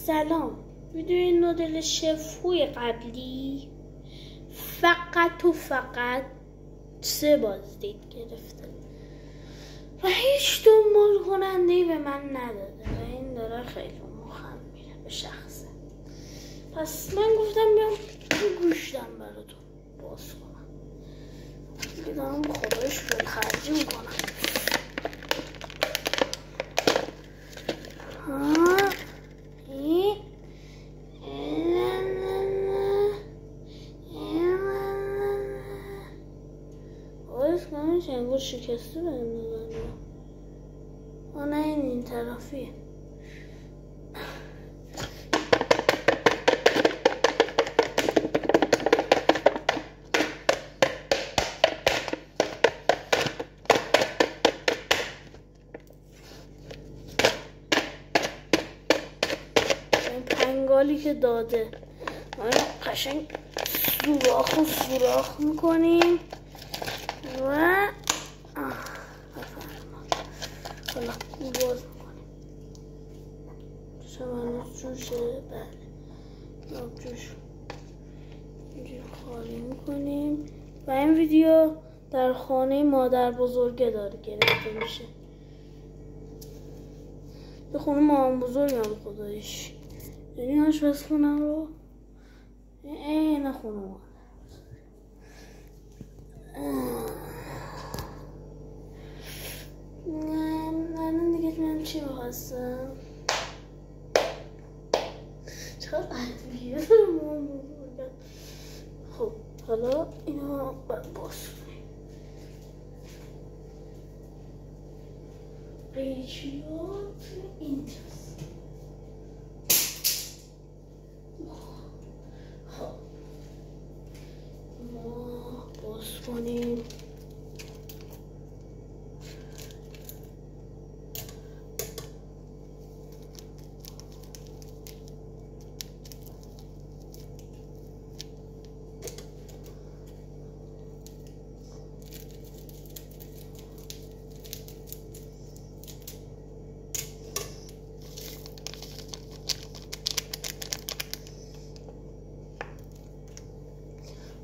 سلام. ویدیوی نودل شفوی قبلی فقط 3 بازدید گرفته و هیچ دنبال کننده‌ای به من نداده و این داره خیلی مخم میره به شخصه. پس من گفتم بیام این گوشتم براتون باز کنم. دیدم خودش بلخرجی میکنم. انگار شکسته بهم میزنه. نه این طرفیه. این پنگالی که داده ما قشنگ سوراخ میکنیم و حالا باز میکنیم. شمانوز جوشه. بله آب جوش اینجور خالی میکنیم و این ویدیو در خانه مادر بزرگه داره گرفته میشه. به خونه مامان بزرگم خدایش، یعنی آشپزخونم رو نه خونه مادر. نه دیگه من چی بخواستم؟ چقدر عدویه دارم. خب حالا اینو باید باز کنیم. قیچیات اینجاست. خب ما باز کنیم.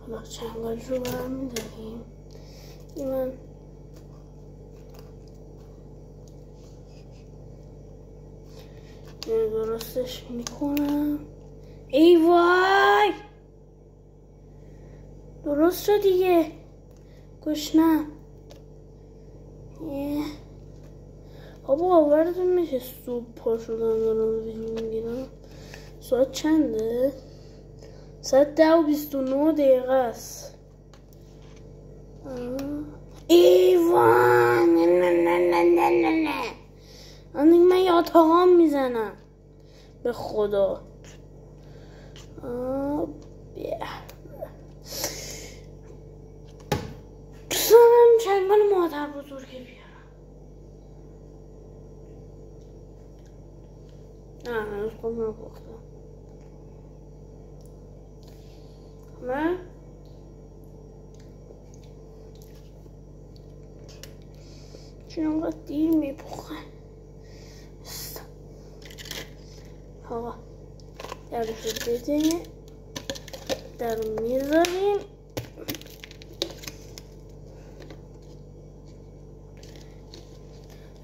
حالا چنگال رو برمیداریم. من درستش میکنم. ای وای درست شد دیگه. گشنم. بابا باورتون میشه صبح پا شدم دارم ویدیو میگیرم. ساعت چنده؟ ساعت 10:29 است. ایوان نه من یه اتاقام میزنم به خدا. دوستانم چنگال مادر بزرگه بیارم. نه هنوز خود نپختم. من چون اونقدر دیر میپخن. آقا درشو بده، درو میذاریم.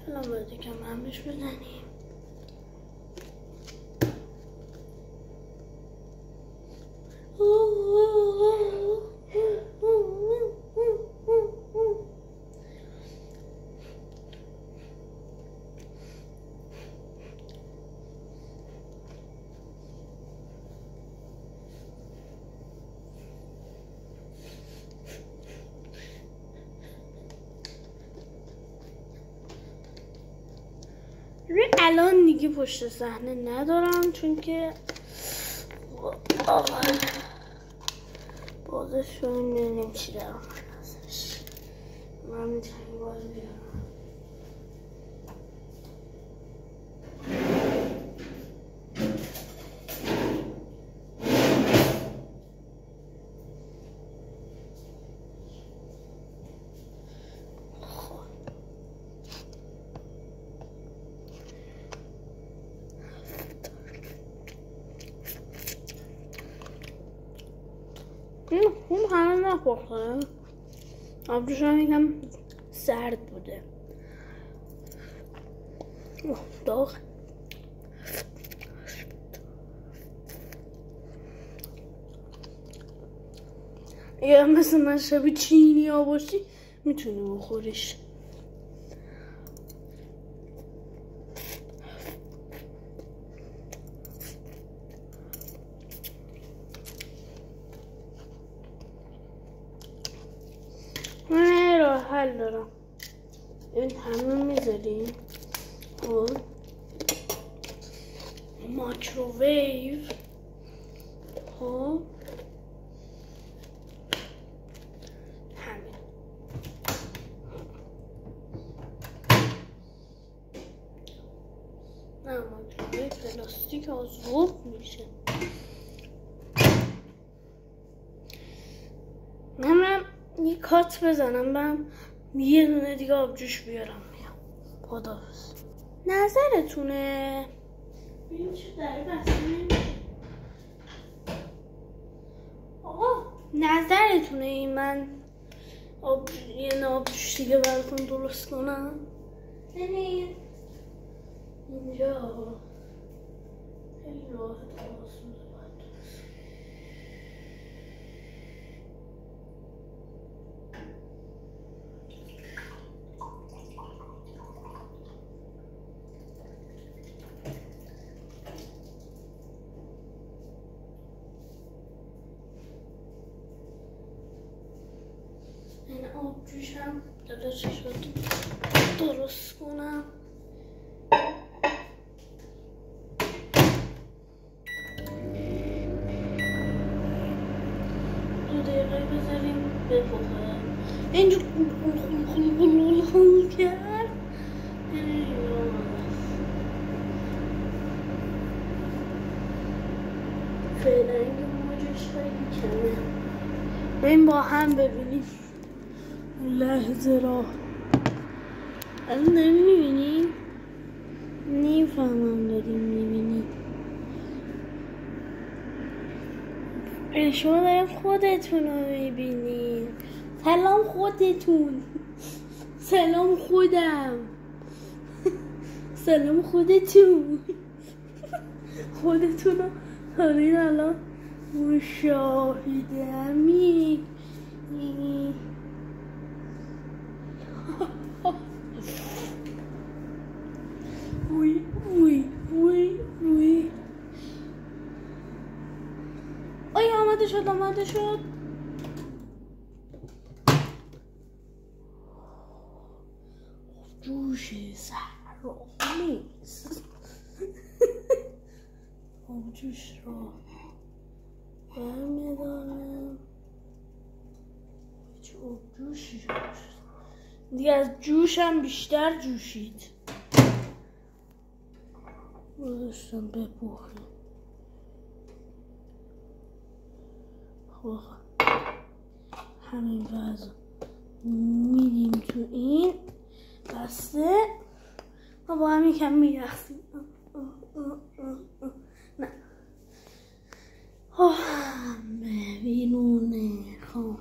الان باید یکم همش بزنیم. الان دیگه پشت صحنه ندارم چون که بازش رو نمیدونیم چی در اون ازش. من میتونیم باز بیارم. این خوب همه نپخته. آبجوش هم یکم سرد بوده. داغ. اگه مثل من شبیه چینی ها باشی میتونی بخوریش. من راه حل دارم. این همه میذاریم خب مایکروویو خب همین نه مایکروویو پلاستیک آزغوب میشه. من یه کات بزنم برم یه دونه دیگه آبجوش بیارم میام. خداحافظ. نظرتونه؟ ببین چه داره بسته نمیشه. آقا نظرتونه این من یه آبجوش دیگه براتون درست کنم؟ ببین اینجا خیلی راحت آسون این آبجوش هم داره چه شد درست کنم. دو دقیقه بذاریم بپخه. اینجور خل کرد فعلا این موجش خیلی کمه. بریم با هم ببینیم لحظه را. الان داریم میبینیم؟ نیفهمم داریم میبینیم. شما داریم خودتون رو میبینیم. سلام خودتون. سلام خودم. سلام خودتون. خودتون رو دارین الان مشاهده میکنید. وی وی وی وی. آیا آماده شد. جوش زهرامیز. آبجوش را برمیدارم. چه آبجوشی شد دیگه. از جوشم بیشتر جوشید. گذاشتم بپخیم. خب همین وضع میدیم تو این بسته و با هم یکم میرخسیم. نه به بیرون خانه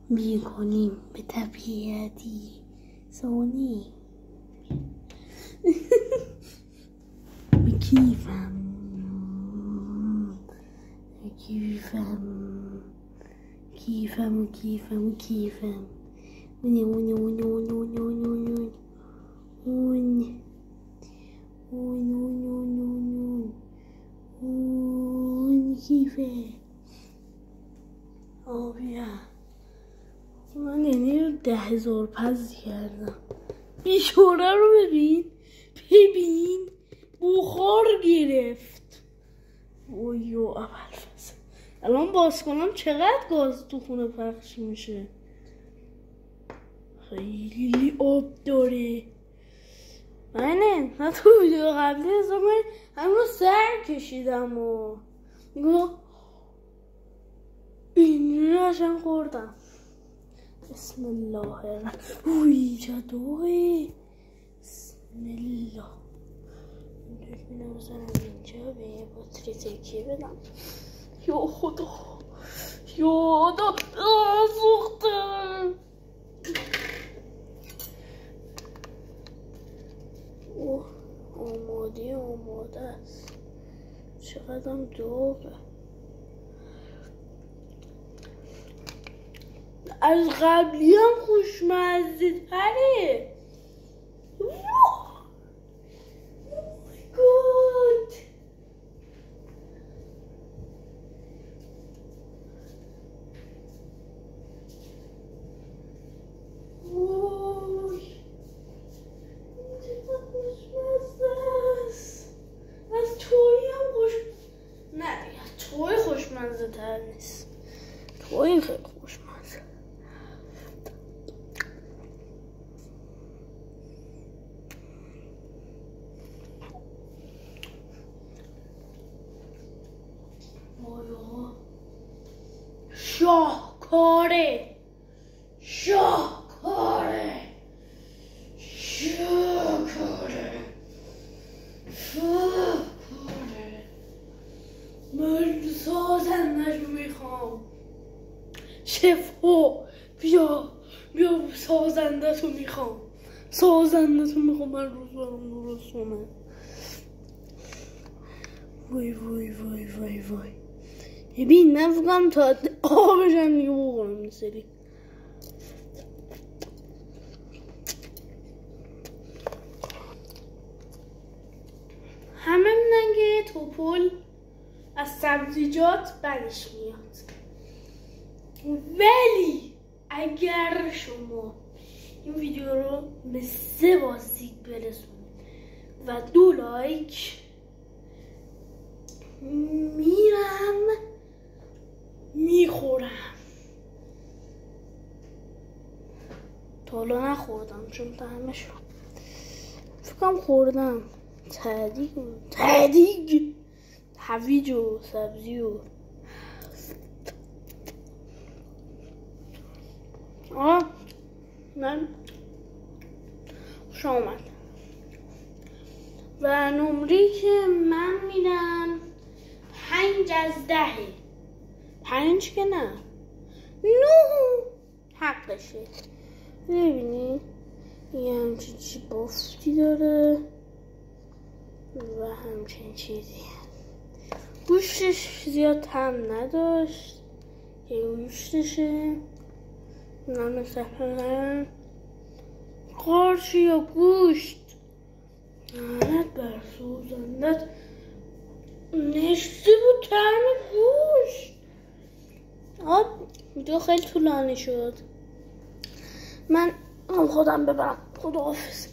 میکنیم به طبیعتی سونی. کیفم کیفه آبیا. من یعنی 10,000 پز کردم. بیچاره رو ببین بخار گرفت. اویو اول فصل. الان باز کنم چقدر گاز تو خونه پخش میشه. خیلی آب داره. من تو ویدیو قبلی همون سر کشیدم و میگو این راشن خوردم. بسم الله الرحمن. اوی چطوره. بسم الله. اینو بزنم اینجا به بطری تکیه بدم. یا خدا یادا سوختم. اوه آماده است. چقدرم داغه. از قبلی هم خوشمزه تره. خوشمزه تر نیست. توی خیلی خوشمزه. شاهکاره من سازندش میخوام. شفو بیا سازنده تو میخوام. من روز برام درست کنه. وای ببین من فکرم تا آبشم دیگه بخورم این سری. همه میدن که توپل از سبزیجات بدش میاد، ولی اگر شما این ویدیو رو به 3 بازدید برسونید و 2 لایک میخورم. تا حالا نخوردم چون طعمش فکرم خوردم. تهدیگ هویج و سبزی و من خوش آمد. و نمره که من میدم 5 از 10. 5 که نه 9 حقشه. ببینی یه همچین چی بافتی داره و همچین چیزی. گوشتش زیاد طعم نداشت که گوشتشه. نه مثلا قارچ یا گوشت لعنت بر سوزندت نشته بود طعم گوشت. ویدیو خیلی طولانی شد. من خودم ببرم. خداحافظ.